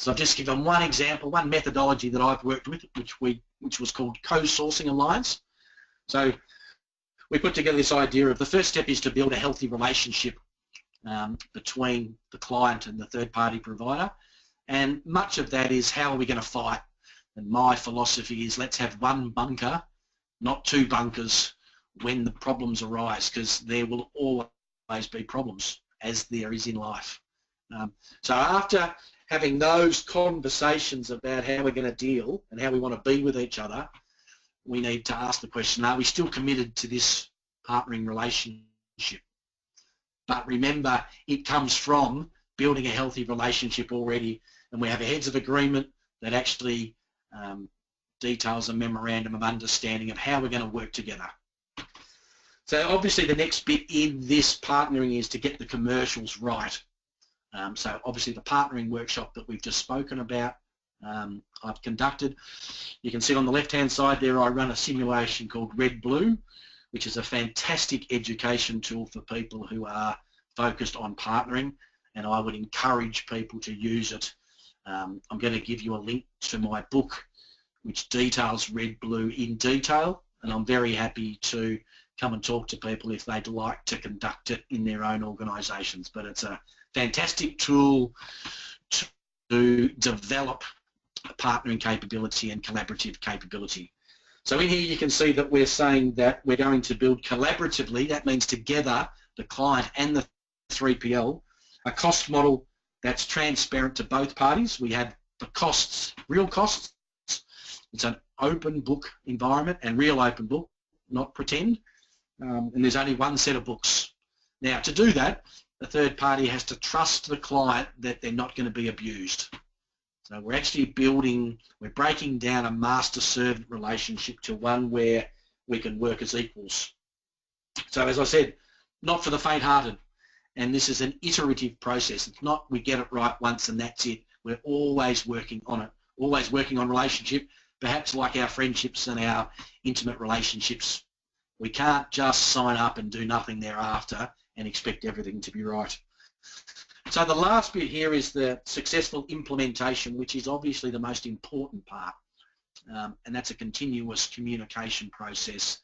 So I've just given one example, one methodology that I've worked with, which was called co-sourcing alliance. So we put together this idea of the first step is to build a healthy relationship between the client and the third-party provider, and much of that is how are we going to fight. And my philosophy is let's have one bunker, not two bunkers, when the problems arise, because there will always be problems, as there is in life. So after having those conversations about how we're going to deal and how we want to be with each other, we need to ask the question, are we still committed to this partnering relationship? But remember, it comes from building a healthy relationship already, and we have a heads of agreement that actually details a memorandum of understanding of how we're going to work together. So obviously the next bit in this partnering is to get the commercials right. So obviously the partnering workshop that we've just spoken about, I've conducted. You can see on the left-hand side there I run a simulation called Red Blue, which is a fantastic education tool for people who are focused on partnering, and I would encourage people to use it. I'm going to give you a link to my book which details Red Blue in detail, and I'm very happy to come and talk to people if they'd like to conduct it in their own organisations. But it's a fantastic tool to develop partnering capability and collaborative capability. So in here you can see that we're saying that we're going to build collaboratively, that means together, the client and the 3PL, a cost model that's transparent to both parties. We have the costs, real costs. It's an open book environment and real open book, not pretend. And there's only one set of books. Now to do that, the third party has to trust the client that they're not going to be abused. So we're actually we're breaking down a master-servant relationship to one where we can work as equals. So as I said, not for the faint-hearted, and this is an iterative process. It's not we get it right once and that's it. We're always working on it, always working on relationship, perhaps like our friendships and our intimate relationships. We can't just sign up and do nothing thereafter and expect everything to be right. So the last bit here is the successful implementation, which is obviously the most important part, and that's a continuous communication process.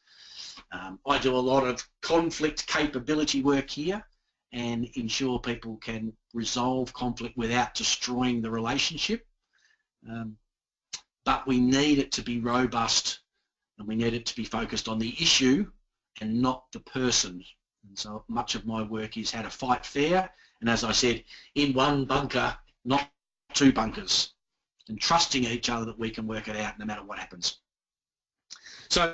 I do a lot of conflict capability work here and ensure people can resolve conflict without destroying the relationship, but we need it to be robust and we need it to be focused on the issue and not the person. And so much of my work is how to fight fair, and as I said, in one bunker, not two bunkers, and trusting each other that we can work it out no matter what happens. So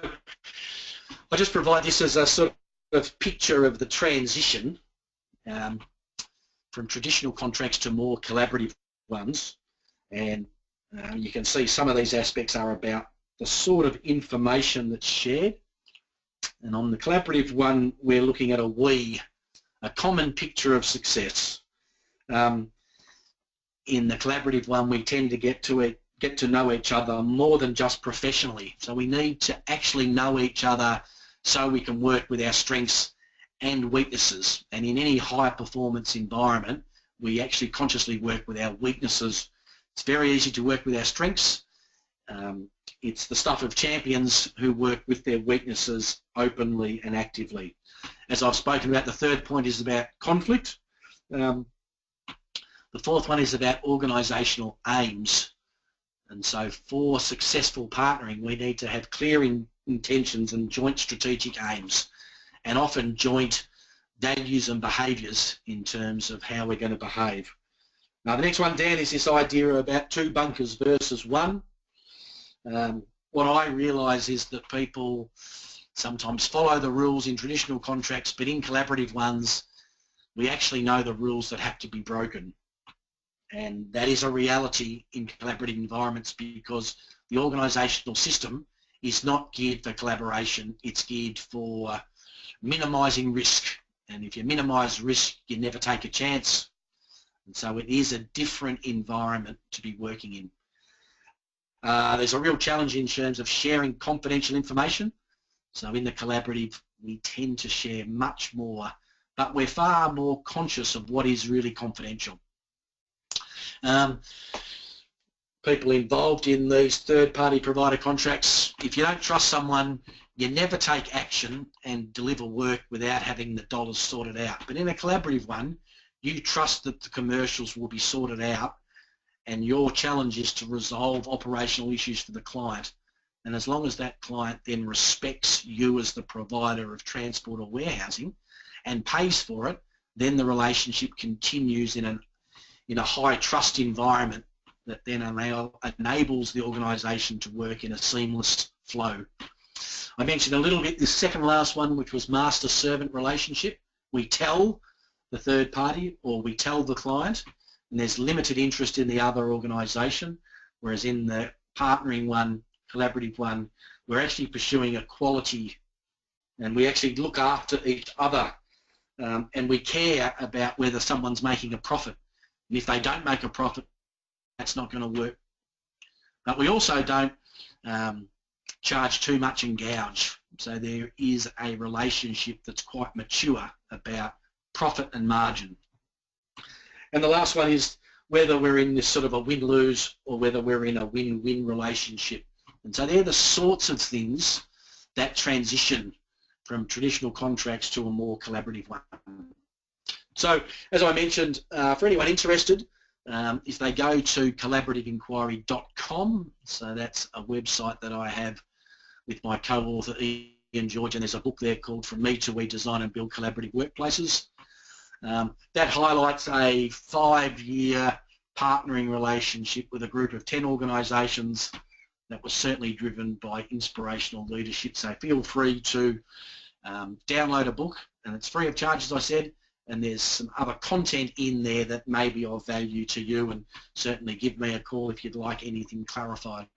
I just provide this as a sort of picture of the transition from traditional contracts to more collaborative ones, and you can see some of these aspects are about the sort of information that's shared. And on the collaborative one, we're looking at a common picture of success. In the collaborative one, we tend to get to know each other more than just professionally. So we need to actually know each other so we can work with our strengths and weaknesses. And in any high performance environment, we actually consciously work with our weaknesses. It's very easy to work with our strengths. It's the stuff of champions who work with their weaknesses openly and actively. As I've spoken about, the third point is about conflict. The fourth one is about organisational aims. And so for successful partnering, we need to have clear intentions and joint strategic aims, and often joint values and behaviours in terms of how we're going to behave. Now the next one, Dan, is this idea about two bunkers versus one. What I realise is that people sometimes follow the rules in traditional contracts, but in collaborative ones, we actually know the rules that have to be broken. And that is a reality in collaborative environments because the organisational system is not geared for collaboration, it's geared for minimising risk. And if you minimise risk, you never take a chance. And so it is a different environment to be working in. There's a real challenge in terms of sharing confidential information. So in the collaborative, we tend to share much more, but we're far more conscious of what is really confidential. people involved in these third-party provider contracts, if you don't trust someone, you never take action and deliver work without having the dollars sorted out. But in a collaborative one, you trust that the commercials will be sorted out, and your challenge is to resolve operational issues for the client. And as long as that client then respects you as the provider of transport or warehousing and pays for it, then the relationship continues in a high trust environment that then enables the organisation to work in a seamless flow. I mentioned a little bit this second last one, which was master-servant relationship. We tell the third party or we tell the client, and there's limited interest in the other organisation, whereas in the partnering one, collaborative one, we're actually pursuing a quality, and we actually look after each other, and we care about whether someone's making a profit. And if they don't make a profit, that's not going to work. But we also don't charge too much and gouge. So there is a relationship that's quite mature about profit and margin. And the last one is whether we're in this sort of a win-lose or whether we're in a win-win relationship. And so they're the sorts of things that transition from traditional contracts to a more collaborative one. So as I mentioned, for anyone interested, if they go to collaborativeinquiry.com, so that's a website that I have with my co-author Ian George, and there's a book there called From Me to We Design and Build Collaborative Workplaces. That highlights a 5-year partnering relationship with a group of 10 organisations that was certainly driven by inspirational leadership. So feel free to download a book, and it's free of charge, as I said, and there's some other content in there that may be of value to you, and certainly give me a call if you'd like anything clarified.